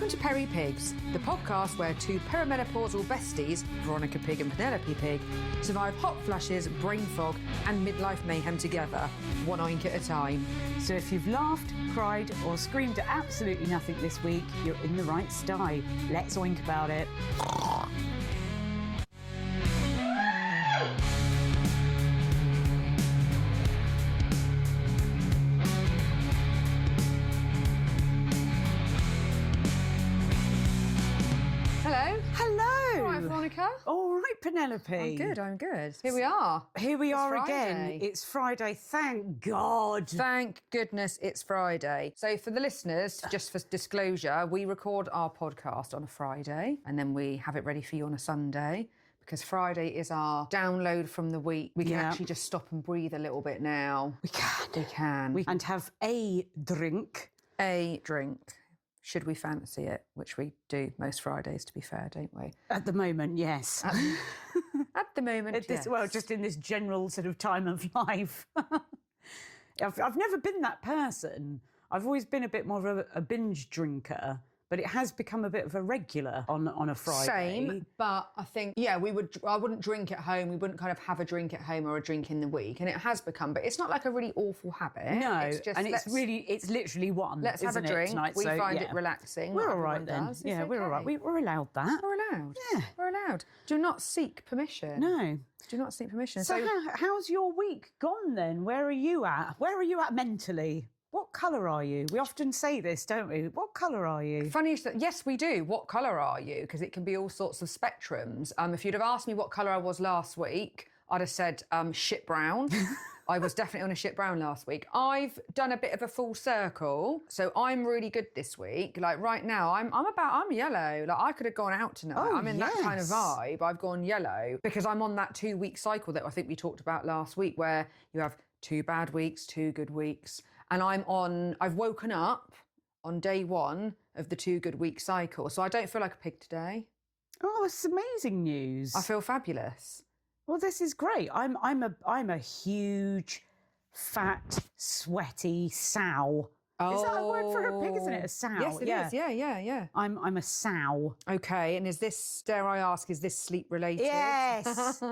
Welcome to Peri-Pigs, the podcast where two perimenopausal besties, Veronica Pig and Penelope Pig, survive hot flushes, brain fog and midlife mayhem together, one oink at a time. So if you've laughed, cried or screamed at absolutely nothing this week, you're in the right sty. Let's oink about it. All right, Penelope. I'm good. Here we are. Again. It's Friday, thank God. Thank goodness it's Friday. So for the listeners, just for disclosure, we record our podcast on a Friday and then we have it ready for you on a Sunday because Friday is our download from the week. We can actually just stop and breathe a little bit now. We can. And have a drink. Should we fancy it, which we do most Fridays, to be fair, don't we? At the moment, yes. At the moment, yes. Well, just in this general sort of time of life. I've never been that person. I've always been a bit more of a binge drinker, but it has become a bit of a regular on a Friday. Same, but I think, I wouldn't drink at home. We wouldn't kind of have a drink at home or a drink in the week. And it has become, but it's not like a really awful habit. No, it's literally one. Let's have a drink. Tonight, we find it relaxing. We're all right then. Does. Yeah, we're all right. We're allowed that. We're allowed. Yeah. We're allowed. Do not seek permission. No. Do not seek permission. So how's your week gone then? Where are you at? Where are you at mentally? What colour are you? We often say this, don't we? What colour are you? Funny is that, yes, we do. What colour are you? Because it can be all sorts of spectrums. If you'd have asked me what colour I was last week, I'd have said shit brown. I was definitely on a shit brown last week. I've done a bit of a full circle, so I'm really good this week. Like right now, I'm yellow. Like I could have gone out tonight. I'm in that kind of vibe. I've gone yellow because I'm on that 2-week cycle that I think we talked about last week, where you have 2 bad weeks, 2 good weeks. And I've woken up on day 1 of the 2 good week cycle. So I don't feel like a pig today. Oh, it's amazing news. I feel fabulous. Well, this is great. I'm a huge, fat, sweaty sow. Oh, is that a word for a pig, isn't it? A sow? Yes, it is. Yeah. I'm a sow. Okay, and is this, dare I ask, is this sleep related? Yes.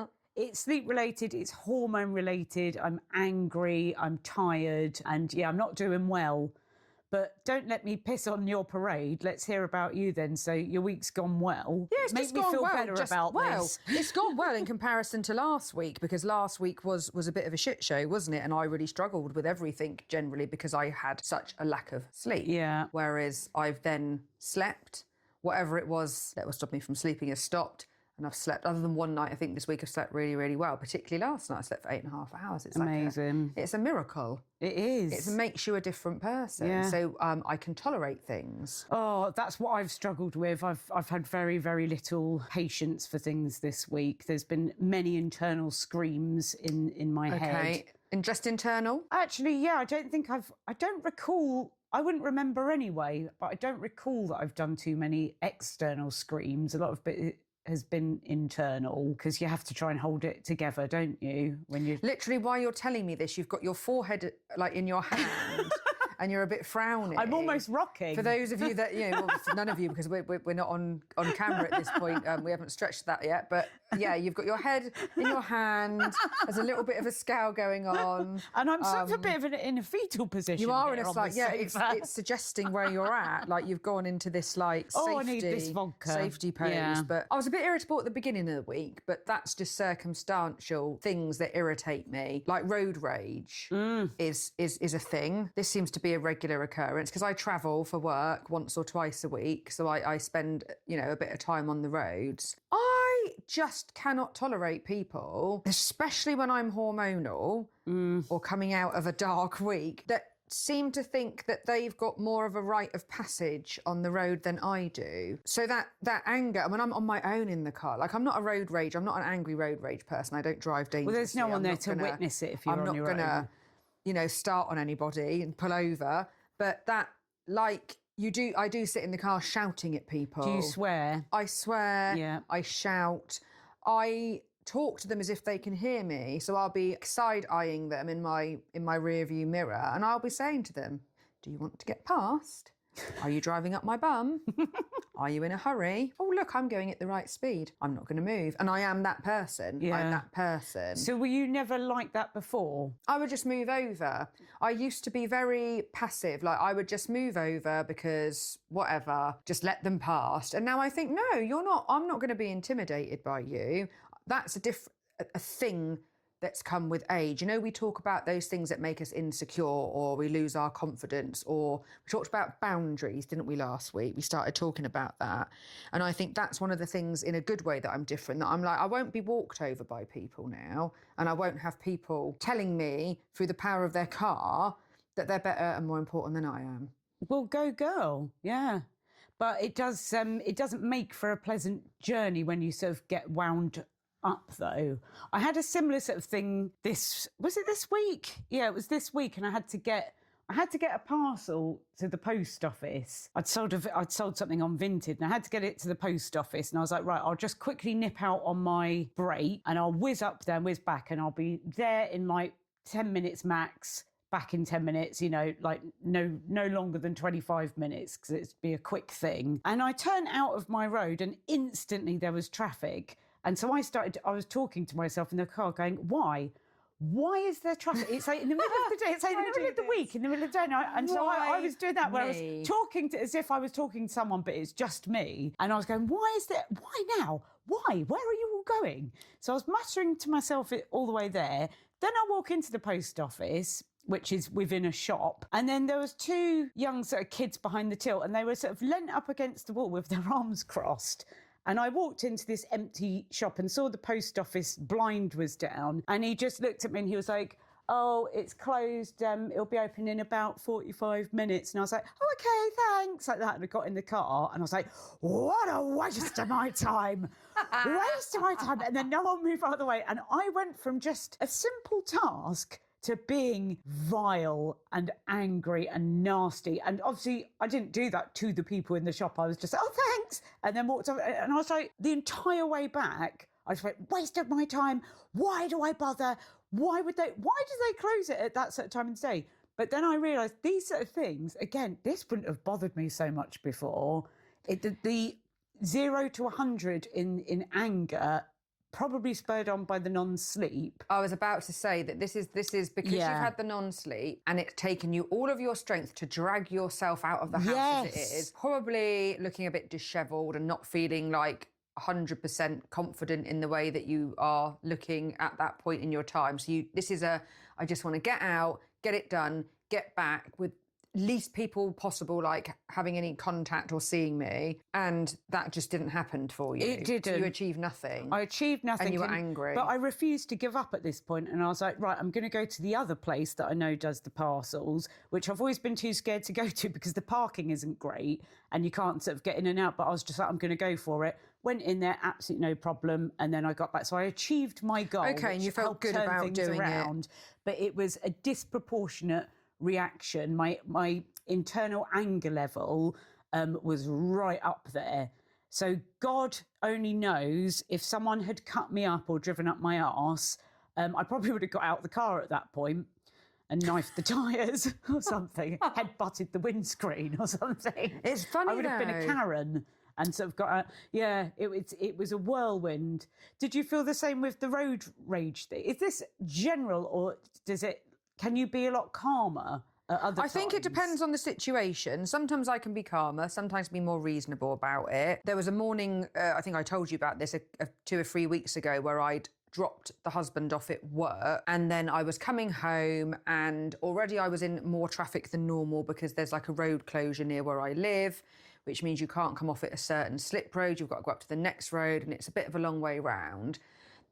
It's sleep related, it's hormone related, I'm angry, I'm tired, and I'm not doing well. But don't let me piss on your parade. Let's hear about you then. So your week's gone well. Yeah, it's Make just me gone feel well. better about this. It's gone well in comparison to last week, because last week was a bit of a shit show, wasn't it? And I really struggled with everything generally because I had such a lack of sleep. Yeah. Whereas I've then slept, whatever it was that was stopping me from sleeping has stopped. And I've slept, other than one night, I think this week I've slept really, really well. Particularly last night, I slept for 8.5 hours. It's amazing. It's a miracle. It is. It makes you a different person. Yeah. So I can tolerate things. Oh, that's what I've struggled with. I've had very, very little patience for things this week. There's been many internal screams in my head. Okay, and just internal? Actually, yeah, I don't recall. I wouldn't remember anyway, but I don't recall that I've done too many external screams. A lot of it has been internal because you have to try and hold it together, don't you? When you literally, while you're telling me this, you've got your forehead like in your hand and you're a bit frowny. I'm almost rocking. For those of you that, well, none of you, because we're not on camera at this point. We haven't stretched that yet. But yeah, you've got your head in your hand. There's a little bit of a scowl going on. And I'm sort of a bit of in a fetal position. You are in a like, it's suggesting where you're at. Like you've gone into this like safety, I need this vodka. Safety pose. Yeah. But I was a bit irritable at the beginning of the week, but that's just circumstantial things that irritate me. Like road rage is a thing. This seems to be a regular occurrence because I travel for work once or twice a week. So I spend, a bit of time on the roads. I just cannot tolerate people, especially when I'm hormonal or coming out of a dark week, that seem to think that they've got more of a rite of passage on the road than I do. So that anger, when I'm on my own in the car, like I'm not a road rage, I'm not an angry road rage person. I don't drive dangerously. Well, there's no one there to witness it if you're on your own. I'm not gonna, start on anybody and pull over. But that, like, I do sit in the car shouting at people. Do you swear? I swear. Yeah. I shout. I talk to them as if they can hear me. So I'll be side-eyeing them in my rear view mirror and I'll be saying to them, do you want to get past? Are you driving up my bum? Are you in a hurry? Oh, look, I'm going at the right speed. I'm not going to move. And I am that person. Yeah. I'm that person. So were you never like that before? I would just move over. I used to be very passive. Like, I would just move over because whatever, just let them pass. And now I think, no, you're not. I'm not going to be intimidated by you. That's a thing that's come with age. You know, we talk about those things that make us insecure or we lose our confidence, or we talked about boundaries, didn't we, last week? We started talking about that. And I think that's one of the things in a good way that I'm different, that I'm like, I won't be walked over by people now, and I won't have people telling me through the power of their car that they're better and more important than I am. Well, go girl, yeah. But it doesn't make for a pleasant journey when you sort of get wound up, though. I had a similar sort of thing this week? Yeah, it was this week, and I had to get a parcel to the post office. I'd sold something on Vinted, and I had to get it to the post office, and I was like, right, I'll just quickly nip out on my break and I'll whiz up there and whiz back, and I'll be there in like 10 minutes max, back in 10 minutes, you know, like no longer than 25 minutes, because it'd be a quick thing. And I turned out of my road and instantly there was traffic. And so I was talking to myself in the car going, why? Why is there traffic? It's like in the middle of the day, it's like in the middle of the week, in the middle of the day. And so I was doing that where I was talking as if I was talking to someone, but it's just me. And I was going, why now? Why? Where are you all going? So I was muttering to myself all the way there. Then I walk into the post office, which is within a shop. And then there was two young sort of kids behind the till, and they were sort of leant up against the wall with their arms crossed. And I walked into this empty shop and saw the post office blind was down. And he just looked at me and he was like, oh, it's closed. It'll be open in about 45 minutes. And I was like, oh, okay, thanks. Like that. And I got in the car and I was like, what a waste of my time. Waste of my time. And then no one moved out of the way. And I went from just a simple task to being vile and angry and nasty. And obviously I didn't do that to the people in the shop. I was just like, oh, thanks. And then walked off. And I was like, the entire way back, I just went, waste of my time. Why do I bother? Why do they close it at that sort of time of the day? But then I realised these sort of things, again, this wouldn't have bothered me so much before. The 0 to 100 in anger, probably spurred on by the non-sleep. I was about to say that this is because you've had the non-sleep and it's taken you all of your strength to drag yourself out of the house as it is. Probably looking a bit dishevelled and not feeling like 100% confident in the way that you are looking at that point in your time. So I just want to get out, get it done, get back with least people possible, like having any contact or seeing me, and that just didn't happen for you. It didn't. So you achieved nothing. I achieved nothing. And you were angry. But I refused to give up at this point, and I was like, right, I'm going to go to the other place that I know does the parcels, which I've always been too scared to go to because the parking isn't great and you can't sort of get in and out, but I was just like, I'm going to go for it. Went in there, absolutely no problem, and then I got back. So I achieved my goal. Okay, and you felt good about doing it. But it was a disproportionate reaction. My internal anger level was right up there. So God only knows if someone had cut me up or driven up my arse, I probably would have got out of the car at that point and knifed the tyres or something, head-butted the windscreen or something. It's funny, I would have been a Karen and sort of got it was a whirlwind. Did you feel the same with the road rage thing? Is this general, or can you be a lot calmer at other times? I think it depends on the situation. Sometimes I can be calmer, sometimes be more reasonable about it. There was a morning, I think I told you about this 2 or 3 weeks ago, where I'd dropped the husband off at work, and then I was coming home, and already I was in more traffic than normal because there's like a road closure near where I live, which means you can't come off at a certain slip road. You've got to go up to the next road, and it's a bit of a long way round.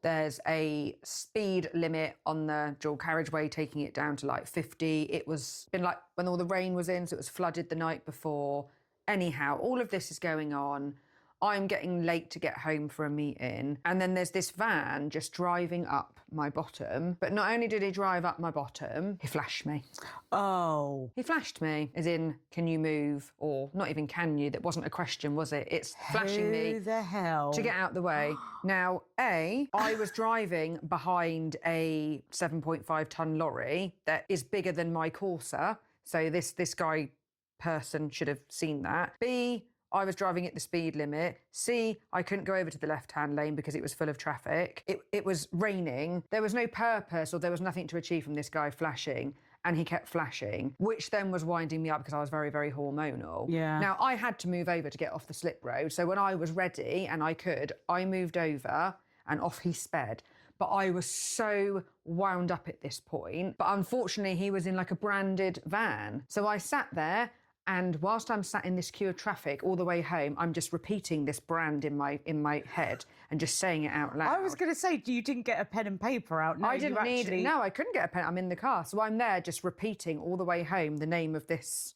There's a speed limit on the dual carriageway, taking it down to like 50. It was been like when all the rain was in, so it was flooded the night before. Anyhow, all of this is going on. I'm getting late to get home for a meeting. And then there's this van just driving up my bottom. But not only did he drive up my bottom, he flashed me. Oh. He flashed me, as in, can you move? Or not even can you? That wasn't a question, was it? It's flashing me. Who the hell? To get out the way. Now, I was driving behind a 7.5 tonne lorry that is bigger than my Corsa. So this guy person should have seen that. B, I was driving at the speed limit. C, I couldn't go over to the left-hand lane because it was full of traffic. It was raining. There was no purpose or there was nothing to achieve from this guy flashing. And he kept flashing, which then was winding me up because I was very, very hormonal. Yeah. Now, I had to move over to get off the slip road. So when I was ready and I could, I moved over and off he sped. But I was so wound up at this point. But unfortunately, he was in like a branded van. So I sat there, and whilst I'm sat in this queue of traffic all the way home, I'm just repeating this brand in my head and just saying it out loud. I was going to say, you didn't get a pen and paper out. No, I didn't need it. No, I couldn't get a pen. I'm in the car. So I'm there just repeating all the way home the name of this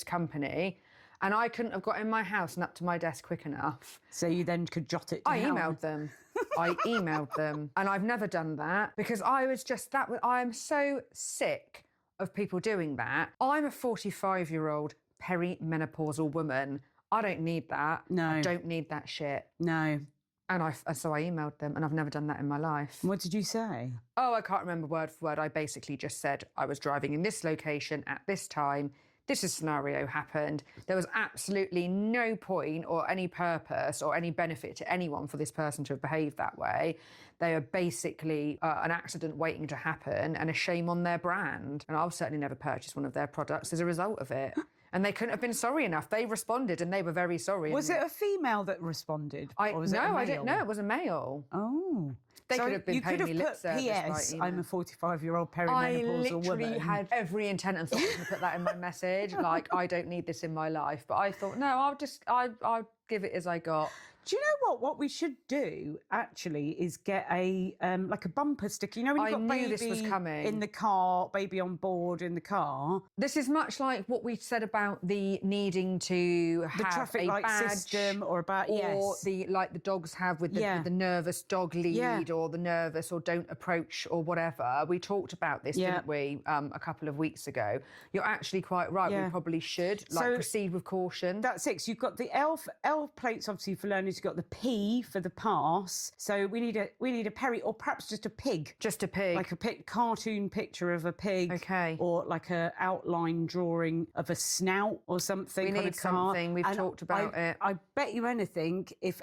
company. And I couldn't have got in my house and up to my desk quick enough. So you then could jot it down. I emailed them. And I've never done that because I was just I'm so sick of people doing that. I'm a 45-year-old perimenopausal woman. I don't need that. No. I don't need that shit. No. And so I emailed them, and I've never done that in my life. What did you say? Oh, I can't remember word for word. I basically just said I was driving in this location at this time. This scenario happened. There was absolutely no point or any purpose or any benefit to anyone for this person to have behaved that way. They are basically an accident waiting to happen and a shame on their brand. And I'll certainly never purchase one of their products as a result of it. And they couldn't have been sorry enough. They responded and they were very sorry. Was it a female that responded? I didn't know. It was a male. Oh. They could have been paying me lip service. P.S. I'm a 45-year-old perimenopausal woman. I literally woman. had every intent and thought I was going to put that in my message. Like, I don't need this in my life. But I thought, no, I'll give it as I got. Do you know what? What we should do actually is get a like a bumper sticker. You know when you've got baby this was coming. in the car, baby on board in the car. This is much like what we said about the needing to have the traffic a light badge system or the like the dogs have with the nervous dog lead or the nervous or don't approach or whatever. We talked about this, didn't we, a couple of weeks ago? You're actually quite right. We probably should proceed with caution. That's it. So you've got the L plates obviously for learners. You've got the P for the pass. So we need a Peri or perhaps just a pig. Just a pig. Like a cartoon picture of a pig. Okay. Or like a outline drawing of a snout or something. We need something. We've talked about it. I bet you anything, if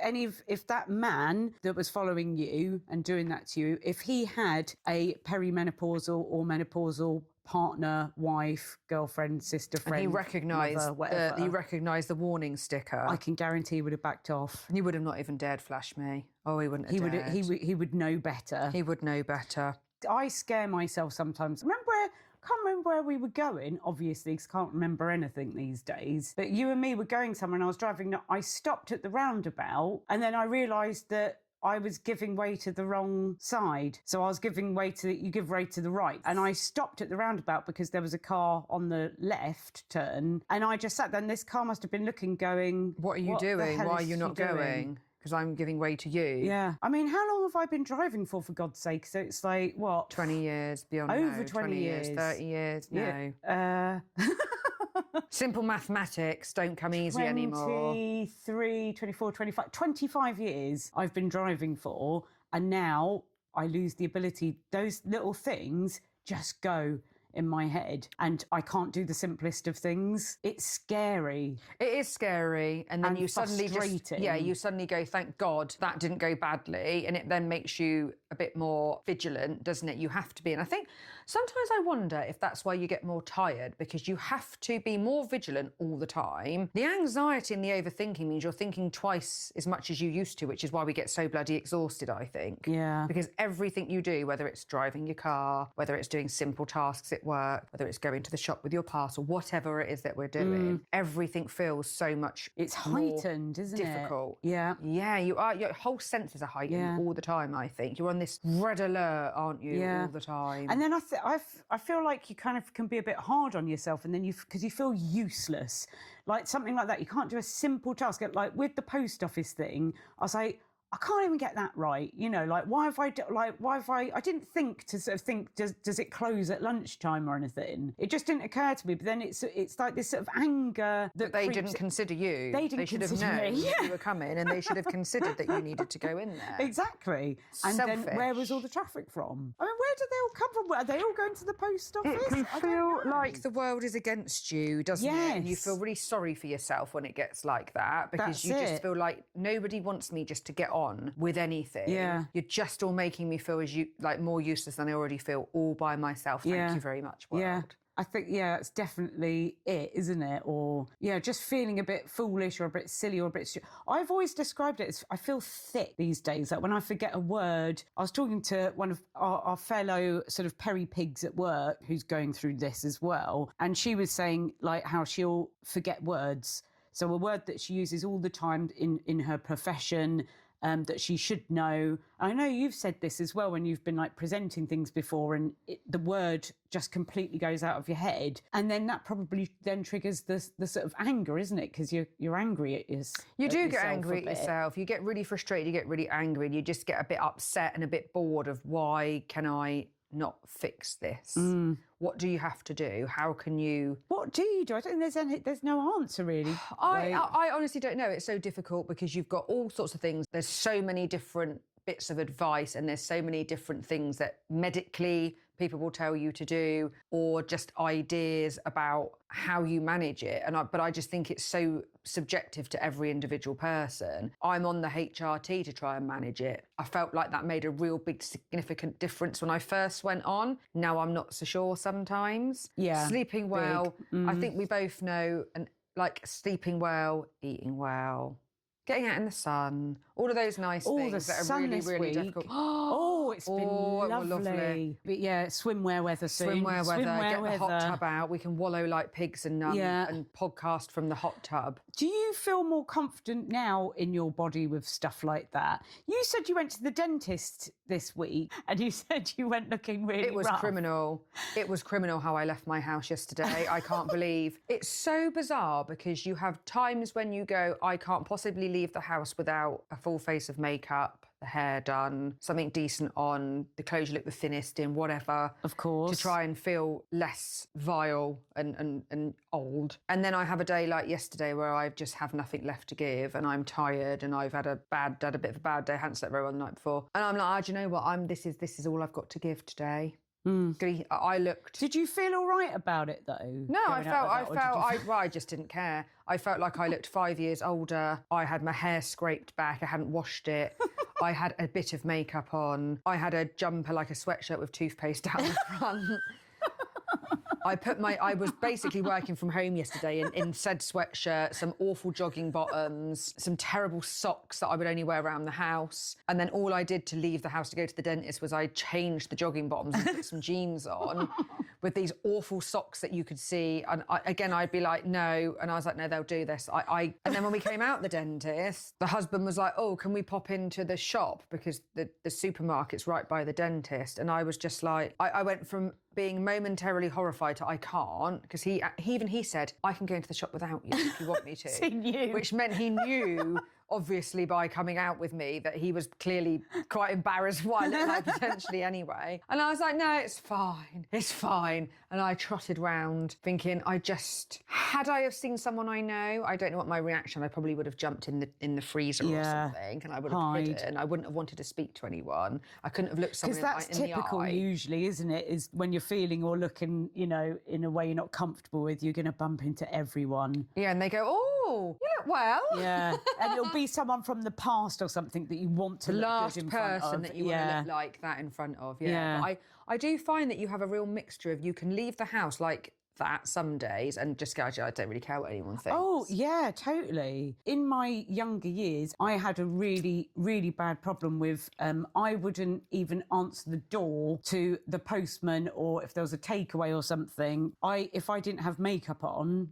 that man that was following you and doing that to you, if he had a perimenopausal or menopausal partner, wife, girlfriend, sister, friend, and he recognised the warning sticker. I can guarantee he would have backed off. He would have not even dared flash me. Oh, he wouldn't have dared. He would know better. He would know better. I scare myself sometimes. Can't remember where we were going, obviously, because I can't remember anything these days. But you and me were going somewhere and I was driving. I stopped at the roundabout and then I realised that I was giving way to the wrong side. So I was giving way you give way to the right. And I stopped at the roundabout because there was a car on the left turn. And I just sat there and this car must have been looking, going, what are you doing? Why are you not going? Because I'm giving way to you. Yeah. I mean, how long have I been driving for God's sake? So it's like, what? 20 years, beyond over 20 years. 30 years, no. Yeah. Simple mathematics don't come easy anymore. 23, 24, 25, 25 years I've been driving for, and now I lose the ability. Those little things just go in my head and I can't do the simplest of things. It's scary. It is scary. And then you suddenly you suddenly go, thank God that didn't go badly. And it then makes you a bit more vigilant, doesn't it? You have to be. And I think sometimes I wonder if that's why you get more tired, because you have to be more vigilant all the time. The anxiety and the overthinking means you're thinking twice as much as you used to, which is why we get so bloody exhausted, I think. Yeah. Because everything you do, whether it's driving your car, whether it's doing simple tasks at work, whether it's going to the shop with your parcel, whatever it is that we're doing, everything feels so much It's heightened, isn't difficult. it? Yeah. Yeah, your whole senses are heightened all the time, I think. You're on this red alert, aren't you, all the time? And then I feel like you kind of can be a bit hard on yourself, and then because you feel useless. Like something like that. You can't do a simple task. Like with the post office thing, I was like, I can't even get that right. You know, like, I didn't think to sort of think, does it close at lunchtime or anything? It just didn't occur to me. But then it's like this sort of anger that they didn't consider you. They should have consider known me, that you were coming, and they should have considered that you needed to go in there. Exactly. And Selfish. then where was all the traffic from? I mean, where did they all come from? Are they all going to the post office? It can I don't feel know. like the world is against you, doesn't it? And you Yes. feel really sorry for yourself when it gets like that, because That's you just it. feel like nobody wants me just to get on with anything. Yeah. You're just all making me feel like more useless than I already feel all by myself. Thank you very much, world. Yeah. I think, it's definitely it, isn't it? Or, just feeling a bit foolish or a bit silly or a bit... I've always described it as I feel thick these days. Like when I forget a word... I was talking to one of our fellow sort of Peri-Pigs at work who's going through this as well. And she was saying, like, how she'll forget words. So a word that she uses all the time in her profession... that she should know. I know you've said this as well when you've been like presenting things before, and the word just completely goes out of your head, and then that probably then triggers the sort of anger, isn't it? Because you're angry at yourself. You do get angry at yourself. You get really frustrated. You get really angry, and you just get a bit upset and a bit bored of why can I not fix this? What do you have to do? How can you... What do you do? I don't think there's no answer really. I honestly don't know. It's so difficult because you've got all sorts of things. There's so many different bits of advice, and there's so many different things that medically people will tell you to do, or just ideas about how you manage it. But I just think it's so subjective to every individual person. I'm on the HRT to try and manage it. I felt like that made a real big significant difference when I first went on. Now I'm not so sure sometimes. Yeah. Sleeping well. I think we both know, and like sleeping well, eating well, getting out in the sun, all of those nice things that are really, really difficult. Oh, it's been lovely. But swimwear weather soon. Swimwear weather, get the hot tub out. We can wallow like pigs and podcast from the hot tub. Do you feel more confident now in your body with stuff like that? You said you went to the dentist this week, and you said you went looking really It was rough. criminal. It was criminal how I left my house yesterday. I can't believe. It's so bizarre because you have times when you go, I can't possibly leave the house without a full face of makeup, the hair done, something decent on, the clothes you look the thinnest in, whatever. Of course. To try and feel less vile and old. And then I have a day like yesterday where I just have nothing left to give, and I'm tired, and I've had a bit of a bad day, hadn't slept very well the night before. And I'm like, do you know what? This is all I've got to give today. I looked... Did you feel all right about it though? No, I just didn't care. I felt like I looked 5 years older. I had my hair scraped back. I hadn't washed it. I had a bit of makeup on. I had a jumper, like a sweatshirt with toothpaste down the front. I was basically working from home yesterday in said sweatshirt, some awful jogging bottoms, some terrible socks that I would only wear around the house. And then all I did to leave the house to go to the dentist was I changed the jogging bottoms and put some jeans on with these awful socks that you could see. And I'd be like, no. And I was like, no, they'll do this. And then when we came out the dentist, the husband was like, oh, can we pop into the shop? Because the supermarket's right by the dentist. And I was just like, I went from being momentarily horrified to I can't, because he said, I can go into the shop without you if you want me to. He knew. Which meant he knew, obviously, by coming out with me, that he was clearly quite embarrassed what I looked like potentially anyway. And I was like, no, it's fine. And I trotted round thinking, had I have seen someone I know, I don't know what my reaction, I probably would have jumped in the freezer or something, and I would have hidden. I wouldn't have wanted to speak to anyone. I couldn't have looked someone in the eye. Because that's typical usually, isn't it? Is when you're feeling or looking, in a way you're not comfortable with, you're going to bump into everyone. Yeah, and they go, oh, you look well. Yeah, and it'll be someone from the past or something that you want to the look last good in front of. person that you want to look like that in front of. Yeah. But I do find that you have a real mixture of, you can leave the house like that some days and just go, I don't really care what anyone thinks. Oh, yeah, totally. In my younger years, I had a really, really bad problem with I wouldn't even answer the door to the postman, or if there was a takeaway or something. If I didn't have makeup on,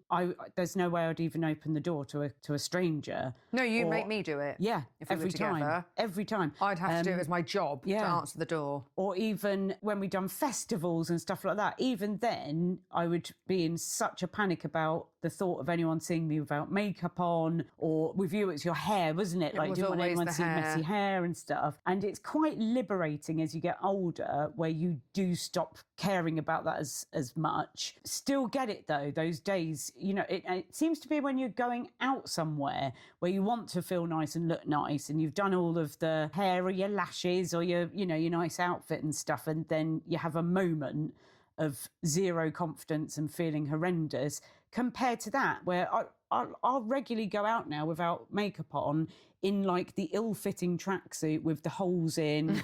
there's no way I'd even open the door to a stranger. No, you make me do it. Yeah, if we every were together. time. Every time. I'd have to do it as my job to answer the door. Or even when we'd done festivals and stuff like that, even then I would be in such a panic about the thought of anyone seeing me without makeup on, or with you it's your hair, wasn't it? Like, was you didn't want always anyone the to see hair. messy hair and stuff. And it's quite liberating as you get older, where you do stop caring about that as much. Still get it though, those days, you know, it seems to be when you're going out somewhere where you want to feel nice and look nice, and you've done all of the hair or your lashes or your, you know, your nice outfit and stuff, and then you have a moment of zero confidence and feeling horrendous, compared to that where I'll regularly go out now without makeup on, in like the ill-fitting tracksuit with the holes in,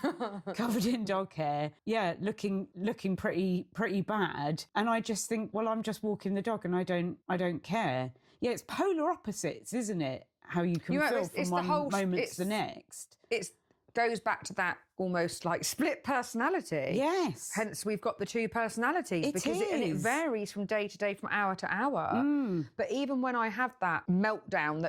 covered in dog hair, looking pretty bad, and I just think, well, I'm just walking the dog and I don't care. Yeah, it's polar opposites, isn't it? How you can feel from one moment to the next. It goes back to that almost like split personality. Yes. Hence, we've got the two personalities. It because is. And it varies from day to day, from hour to hour. But even when I have that meltdown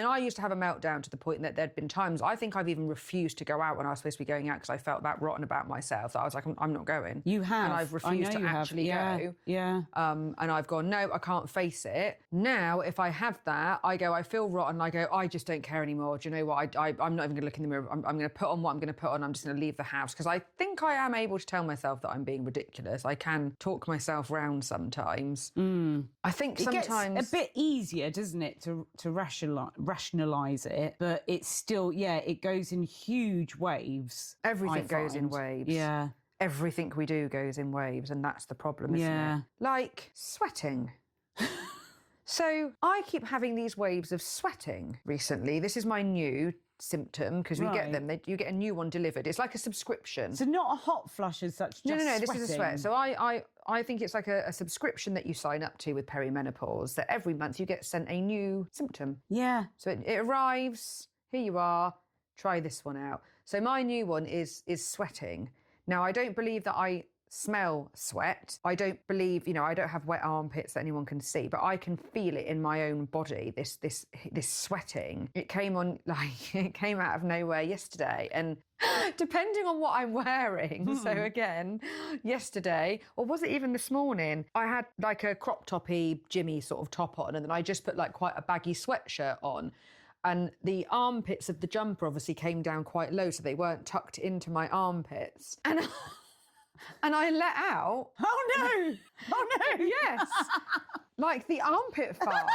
I used to have a meltdown to the point that there'd been times, I think I've even refused to go out when I was supposed to be going out because I felt that rotten about myself. That I was like, I'm not going. You have. And I've refused to actually go. Yeah. And I've gone, no, I can't face it. Now, if I have that, I go, I feel rotten. I go, I just don't care anymore. Do you know what? I'm not even going to look in the mirror. I'm going to put on what I'm going to put on. I'm just going to leave the house, because I think I am able to tell myself that I'm being ridiculous. I can talk myself round sometimes. I think sometimes it gets a bit easier, doesn't it, to rationalise it, but it's still, it goes in huge waves. Everything goes in waves. Yeah. Everything we do goes in waves, and that's the problem, isn't it? Like sweating. So I keep having these waves of sweating recently. This is my new symptom, because we get them. You get a new one delivered. It's like a subscription. So not a hot flush as such, just No, this sweating. is a sweat. So I think it's like a subscription that you sign up to with perimenopause, that every month you get sent a new symptom. Yeah. So it arrives, here you are, try this one out. So my new one is sweating. Now, I don't believe that I smell sweat. I don't believe, I don't have wet armpits that anyone can see, but I can feel it in my own body, this sweating. It came out of nowhere yesterday, and depending on what I'm wearing, so again, yesterday, or was it even this morning, I had like a crop toppy Jimmy sort of top on, and then I just put like quite a baggy sweatshirt on. And the armpits of the jumper obviously came down quite low, so they weren't tucked into my armpits. And I let out. Oh no! Oh no! Yes. Like the armpit fart.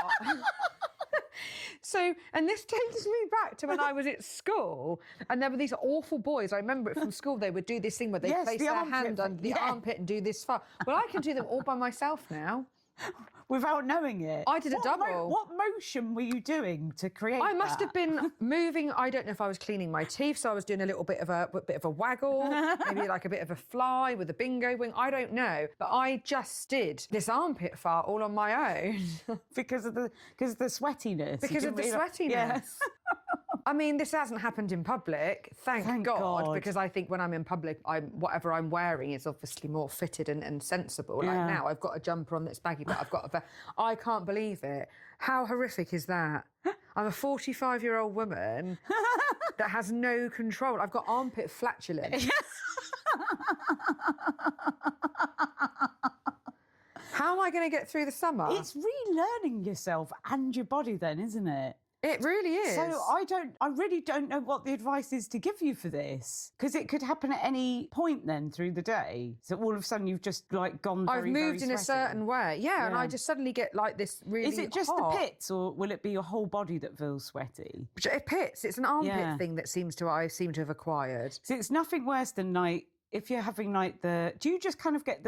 So, and this takes me back to when I was at school, and there were these awful boys. I remember it from school. They would do this thing where they place their hand under the armpit and do this fart. Well, I can do them all by myself now. Without knowing it. I did a double. What motion were you doing to create I must have been moving. I don't know if I was cleaning my teeth, so I was doing a little bit of a waggle, maybe like a bit of a fly with a bingo wing. I don't know, but I just did this armpit fart all on my own because of the sweatiness. Because of the sweatiness. Yes. I mean, this hasn't happened in public, thank God, because I think when I'm in public, whatever I'm wearing is obviously more fitted and sensible. Like now, I've got a jumper on that's baggy, but I've got I can't believe it. How horrific is that? I'm a 45-year-old woman that has no control. I've got armpit flatulence. How am I going to get through the summer? It's relearning yourself and your body then, isn't it? It really is. So I really don't know what the advice is to give you for this, because it could happen at any point then through the day. So all of a sudden you've just like gone very, I've moved very in a certain way. Yeah, and I just suddenly get like this really Is it just hot. the pits, or will it be your whole body that feels sweaty? Pits. It's an armpit thing that I seem to have acquired. So it's nothing worse than if you're having do you just kind of get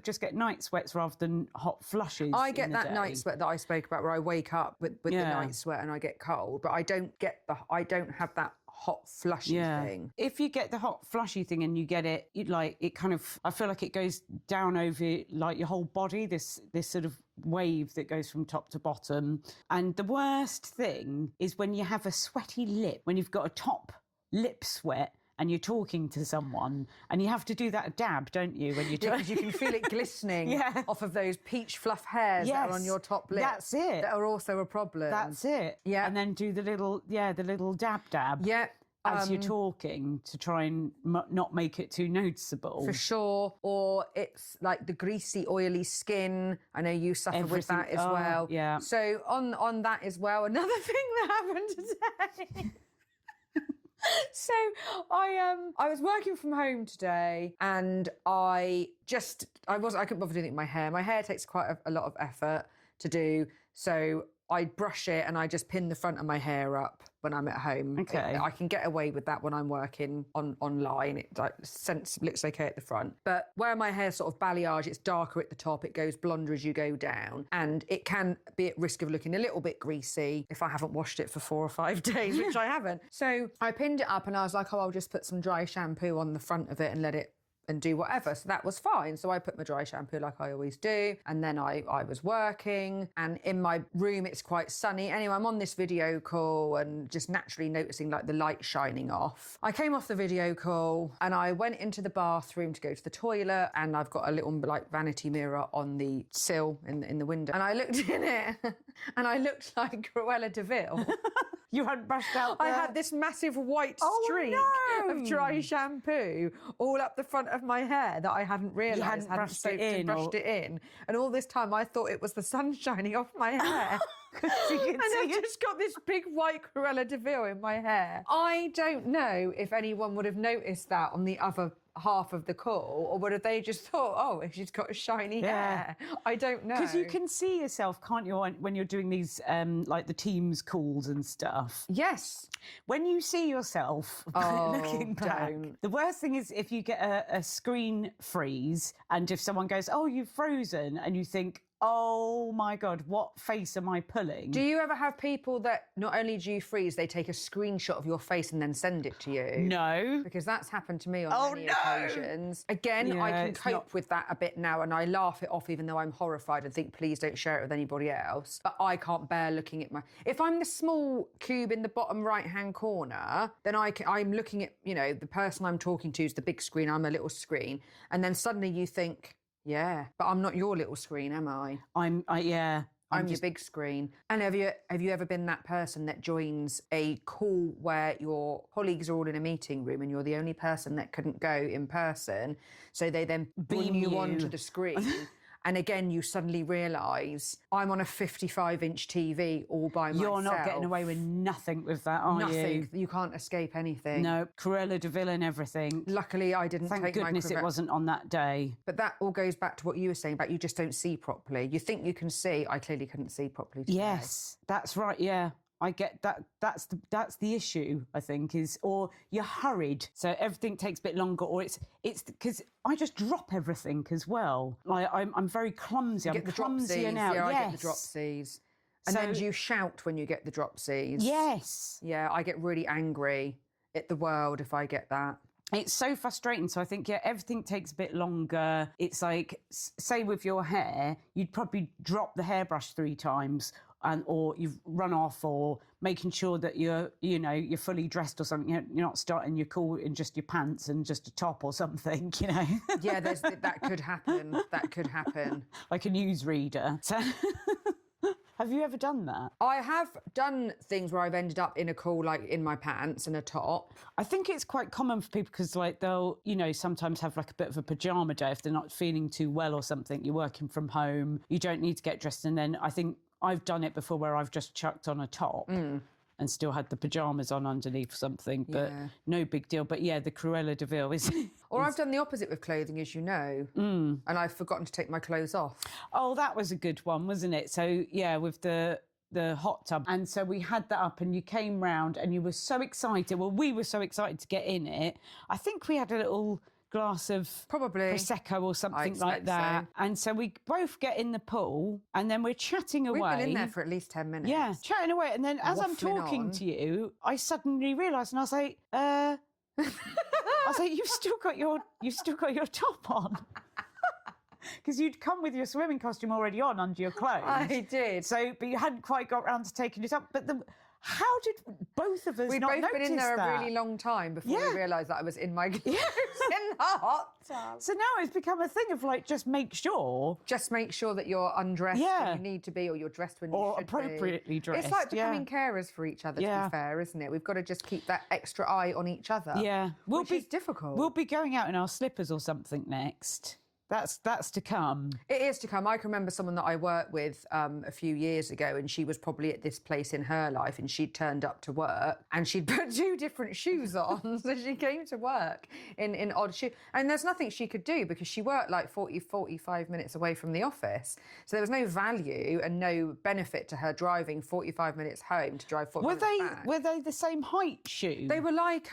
just get night sweats rather than hot flushes? I get that night sweat that I spoke about, where I wake up with the night sweat and I get cold, but I don't have that hot flushy thing. If you get the hot flushy thing and you get it, I feel like it goes down over like your whole body, this sort of wave that goes from top to bottom. And the worst thing is when you have a sweaty lip, when you've got a top lip sweat and you're talking to someone, and you have to do that dab, don't you? When you because you can feel it glistening off of those peach fluff hairs that are on your top lip. That's it. That are also a problem. That's it. Yeah. And then do the little dab. Yeah. as you're talking to try and not make it too noticeable. For sure. Or it's like the greasy, oily skin. I know you suffer with that as well. Yeah. So on that as well, another thing that happened today. So I was working from home today, and I couldn't bother doing it with my hair. My hair takes quite a lot of effort to do, so I brush it and I just pin the front of my hair up when I'm at home. Okay. I can get away with that when I'm working online. It looks okay at the front. But where my hair's sort of balayage, it's darker at the top, it goes blonder as you go down. And it can be at risk of looking a little bit greasy if I haven't washed it for 4 or 5 days, which I haven't. So I pinned it up and I was like, I'll just put some dry shampoo on the front of it and let it and do whatever. So that was fine. So I put my dry shampoo like I always do. And then I was working, and in my room, it's quite sunny. Anyway, I'm on this video call and just naturally noticing like the light shining off. I came off the video call and I went into the bathroom to go to the toilet, and I've got a little like vanity mirror on the sill in the window. And I looked in it and I looked like Cruella de Vil. You hadn't brushed out I had this massive white streak of dry shampoo all up the front of my hair that I hadn't realised. You hadn't brushed it in. And all this time I thought it was the sun shining off my hair. And I've just got this big white Cruella de Vil in my hair. I don't know if anyone would have noticed that on the other half of the call, or would they just thought, oh, she's got shiny hair? I don't know. Because you can see yourself, can't you, when you're doing these, like the Teams calls and stuff? Yes. When you see yourself looking back, the worst thing is if you get a screen freeze, and if someone goes, oh, you've frozen, and you think, oh my God, what face am I pulling? Do you ever have people that not only do you freeze, they take a screenshot of your face and then send it to you? No. Because that's happened to me on many occasions. Again, I can cope with that a bit now, and I laugh it off even though I'm horrified and think, please don't share it with anybody else. But I can't bear looking at if I'm the small cube in the bottom right-hand corner, then I'm looking at, the person I'm talking to is the big screen, I'm a little screen. And then suddenly you think, yeah, but I'm not your little screen, am I? I'm your big screen. And have you ever been that person that joins a call where your colleagues are all in a meeting room and you're the only person that couldn't go in person, so they then beam you onto the screen? And again, you suddenly realise I'm on a 55-inch TV all by myself. You're not getting away with nothing with that, are you? Nothing. You can't escape anything. No, Cruella de Vil and everything. Luckily, I didn't take my... Thank goodness it wasn't on that day. But that all goes back to what you were saying about you just don't see properly. You think you can see. I clearly couldn't see properly today. Yes, that's right, yeah. I get that. That's the issue, I think, or you're hurried, so everything takes a bit longer, or it's because I just drop everything as well. Like I'm very clumsy. I'm clumsy now. Yeah, I get the dropsies. And then do you shout when you get the dropsies? Yes. Yeah, I get really angry at the world if I get that. It's so frustrating. So I think, everything takes a bit longer. It's like, say with your hair, you'd probably drop the hairbrush 3 times, or you've run off, or making sure that you're fully dressed or something. You're not starting your call in just your pants and just a top or something, Yeah, that could happen. That could happen. Like a newsreader. So have you ever done that? I have done things where I've ended up in a call, like in my pants and a top. I think it's quite common for people because, like, they'll, sometimes have like a bit of a pyjama day if they're not feeling too well or something. You're working from home. You don't need to get dressed. And then I think I've done it before where I've just chucked on a top and still had the pyjamas on underneath something, but no big deal. But yeah, the Cruella de Vil is... Or I've done the opposite with clothing, as you know, and I've forgotten to take my clothes off. Oh, that was a good one, wasn't it? So yeah, with the hot tub. And so we had that up and you came round and you were so excited. Well, we were so excited to get in it. I think we had a little glass of probably Prosecco or something like that. So. And so we both get in the pool and then we're chatting away. We've been in there for at least 10 minutes. Yeah, chatting away. And then as I'm talking to you, I suddenly realised, and I was like, you've still got your top on. Because you'd come with your swimming costume already on under your clothes. I did. So, but you hadn't quite got round to taking it up. But How did both of us We'd not both been in there that? a really long time before Yeah. we realised that I was in my clothes in the hot tub. So now it's become a thing of like, just make sure. Just make sure that you're undressed Yeah. when you need to be, or you're dressed when you Or should appropriately be. dressed, It's like yeah. becoming carers for each other, to Yeah. be fair, isn't it? We've got to just keep that extra eye on each other. Yeah. Which is difficult. We'll be going out in our slippers or something next. That's to come. It is to come. I can remember someone that I worked with a few years ago, and she was probably at this place in her life, and she'd turned up to work and she'd put 2 different shoes on. So she came to work in odd shoes. And there's nothing she could do because she worked like 45 minutes away from the office. So there was no value and no benefit to her driving 45 minutes home to drive 40 minutes back. Were they the same height shoe? They were like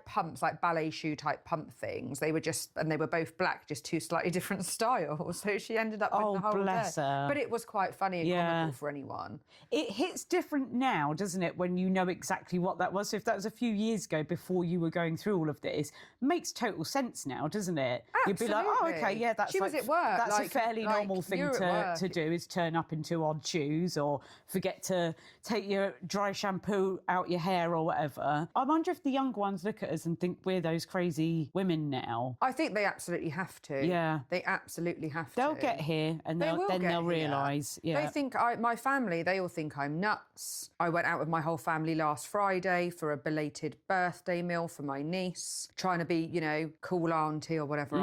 pumps, like ballet shoe type pump things. They were they were both black, just 2 slightly different styles. So she ended up with the whole bless day. her. But it was quite funny and comical for anyone. It hits different now, doesn't it, when you know exactly what that was? So if that was a few years ago before you were going through all of this, makes total sense now, doesn't it? You'd be like, oh, okay, yeah, that's She was at work. That's a like- fairly like, normal thing you're at to work. do, is turn up in 2 odd shoes or forget to take your dry shampoo out your hair or whatever. I wonder if the younger ones look at us and think we're those crazy women now. I think they absolutely have to. Yeah. They absolutely have to. They'll get here and They will then get they'll here. realise. Yeah. They think my family, they all think I'm nuts. I went out with my whole family last Friday for a belated birthday meal for my niece, trying to be, cool auntie or whatever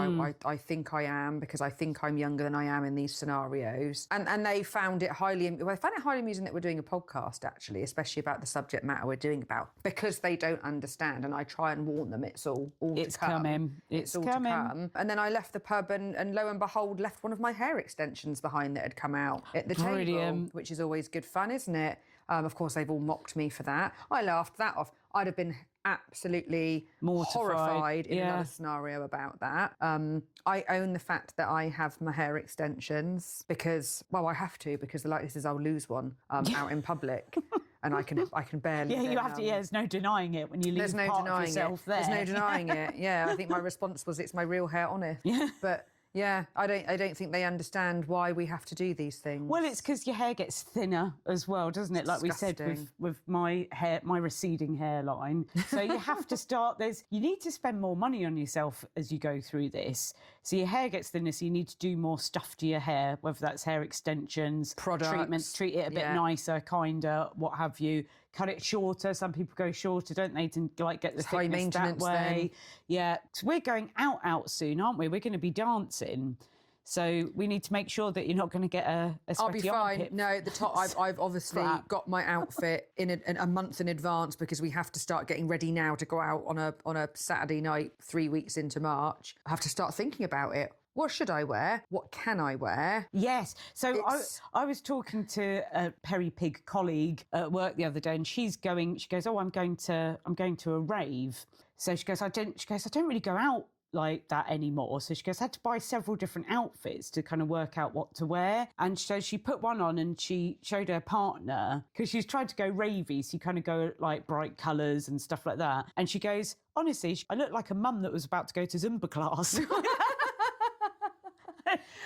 I think I am, because I think I'm younger than I am in these scenarios. And they found it highly amusing that we're doing a podcast, actually, especially about the subject matter we're doing about, because they don't understand. And I try and warn them it's all It's to come. coming. It's all coming. to come. And then I left the pub and lo and behold, left one of my hair extensions behind that had come out at the table, Brilliant. which is always good fun, isn't it? Of course, they've all mocked me for that. I laughed that off. I'd have been absolutely Mortified. horrified in Yeah. another scenario about that. I own the fact that I have my hair extensions because, well, I have to, because the likelihood is I'll lose one out in public. And I can barely. Yeah, you then, have to. Yeah, there's no denying it when you leave there's no part of denying yourself it. there. There's no denying it. Yeah, I think my response was, "It's my real hair, honest." Yeah. But yeah, I don't think they understand why we have to do these things. Well, it's because your hair gets thinner as well, doesn't it? Like we said Disgusting. with my hair, my receding hairline. So you have to start. You need to spend more money on yourself as you go through this. So your hair gets thinner, so you need to do more stuff to your hair, whether that's hair extensions, Products. treatments, treat it a bit nicer, kinder, what have you. Cut it shorter. Some people go shorter, don't they, to like get the high thickness that maintenance way. then. Yeah. So we're going out soon, aren't we? We're going to be dancing. So we need to make sure that you're not going to get a I'll be sweaty fine. armpit. No, the top. I've obviously Crap. got my outfit in a month in advance, because we have to start getting ready now to go out on a Saturday night 3 weeks into March. I have to start thinking about it. What should I wear? What can I wear? Yes. So It's- I was talking to a Peri-Pig colleague at work the other day, and she goes, "Oh, I'm going to a rave." So she goes, I don't really go out like that anymore. So she goes, I had to buy several different outfits to kind of work out what to wear. And so she put one on and she showed her partner, because she's tried to go ravey, so you kind of go like bright colours and stuff like that. And she goes, honestly, I look like a mum that was about to go to Zumba class.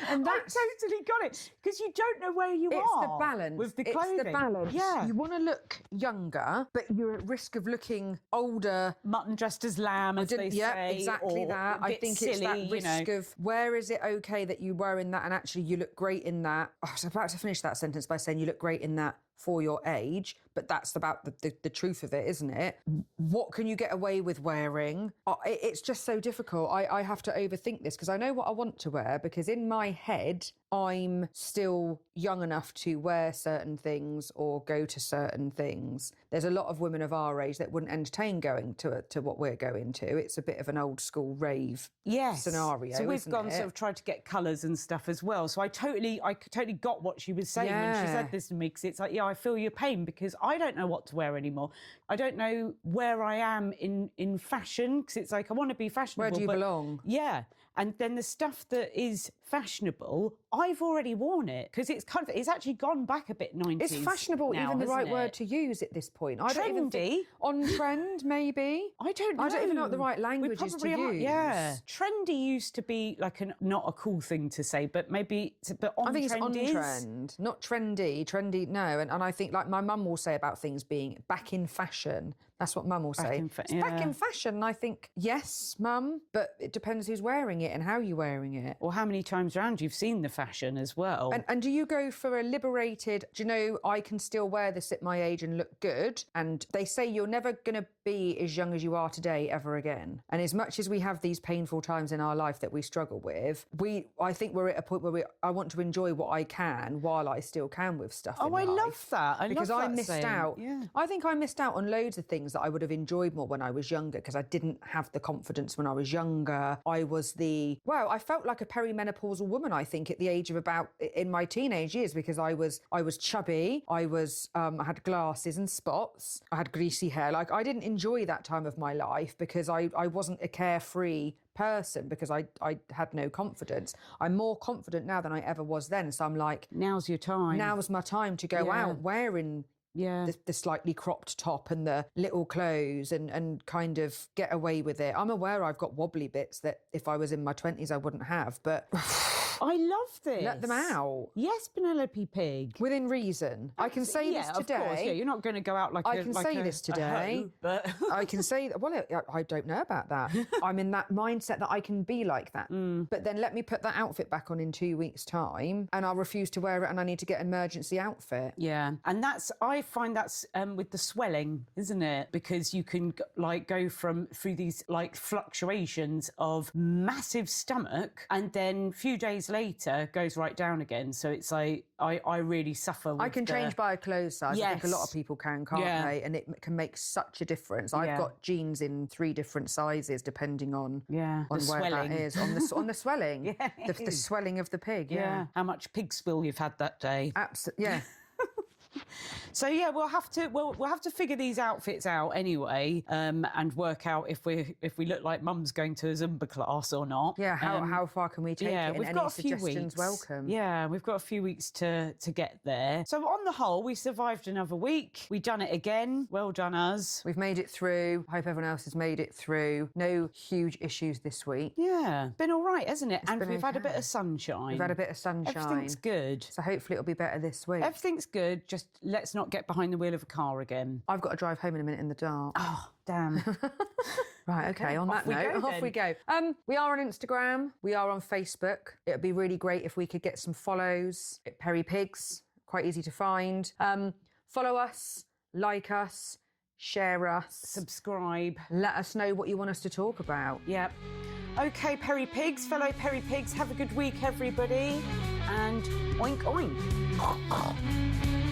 And I totally got it, because you don't know where you It's are. the balance. With the clothing. It's the balance. Yeah. You want to look younger, but you're at risk of looking older. Mutton dressed as lamb, as they Yeah, say. exactly or that. a I bit think silly, it's that risk you know. of, where is it okay that you were in that and actually you look great in that? I was about to finish that sentence by saying you look great in that for your age, but that's about the truth of it, isn't it? What can you get away with wearing? It's just so difficult. I have to overthink this, because I know what I want to wear, because in my head, I'm still young enough to wear certain things or go to certain things. There's a lot of women of our age that wouldn't entertain going to what we're going to. It's a bit of an old school rave scenario. So we've isn't gone it? sort of tried to get colours and stuff as well. So I totally got what she was saying when she Yeah. said this to me, because it's like, yeah, I feel your pain, because I don't know what to wear anymore. I don't know where I am in fashion, because it's like, I want to be fashionable. Where do you but belong? Yeah. And then the stuff that is fashionable, I I've already worn it because it's actually gone back a bit 90s. It's fashionable, now, even the right hasn't word it? to use at this point. I don't even Trendy? think on trend, maybe. I don't know. I don't even know what the right language is to probably are, use. yeah. Trendy used to be like not a cool thing to say, but maybe but on I think trend it's on is. trend, not trendy. Trendy, no. And I think like my mum will say about things being back in fashion. That's what mum will say. It's back in fashion. And I think, yes, mum, but it depends who's wearing it and how you're wearing it. Or how many times around you've seen the fashion as well. And do you go for a liberated, do you know, I can still wear this at my age and look good? And they say you're never going to be as young as you are today ever again. And as much as we have these painful times in our life that we struggle with, I think we're at a point where I want to enjoy what I can while I still can with stuff in life. Love that. Because I missed out. Yeah. I think I missed out on loads of things that I would have enjoyed more when I was younger because I didn't have the confidence when I was younger. I felt like a perimenopausal woman, I think, at the age of in my teenage years because I was chubby. I had glasses and spots. I had greasy hair. Like I didn't enjoy that time of my life because I wasn't a carefree person because I had no confidence. I'm more confident now than I ever was then. So I'm like, now's your time. Now's my time to go out wearing the slightly cropped top and the little clothes and kind of get away with it. I'm aware I've got wobbly bits that if I was in my 20s I wouldn't have, but I love this. let them out. Yes, Penelope Pig. Within reason. I can say this today. Of course, yeah, you're not going to go out like I can say this today. But I can say that. Well, I don't know about that. I'm in that mindset that I can be like that. But then let me put that outfit back on in 2 weeks' time, and I'll refuse to wear it, and I need to get an emergency outfit. Yeah, and I find that's with the swelling, isn't it? Because you can go through these like fluctuations of massive stomach, and then a few days later goes right down again. So it's like I really suffer with I can change by a clothes size. I think a lot of people can't they? And it can make such a difference. I've got jeans in 3 different sizes depending on where swelling. that is. On the swelling. The swelling of the pig, How much pig spill you've had that day. Absolutely, yeah. So yeah, we'll have to figure these outfits out anyway, and work out if we look like Mum's going to a Zumba class or not. Yeah, how far can we take it? And we've any got a few suggestions weeks. welcome. Yeah, we've got a few weeks to get there. So on the whole, we survived another week. We've done it again. Well done us. We've made it through. I hope everyone else has made it through. No huge issues this week. Yeah, been all right, hasn't it? And we've had a bit of sunshine. We've had a bit of sunshine. Everything's good. So hopefully it'll be better this week. Everything's good. Just let's not get behind the wheel of a car again. I've got to drive home in a minute in the dark. Oh, damn. Right, okay, on that note, off we go. We are on Instagram. We are on Facebook. It would be really great if we could get some follows at Peri-Pigs. Quite easy to find. Follow us, like us, share us. Subscribe. Let us know what you want us to talk about. Yep. Okay, Peri-Pigs, fellow Peri-Pigs, have a good week, everybody. And oink, oink.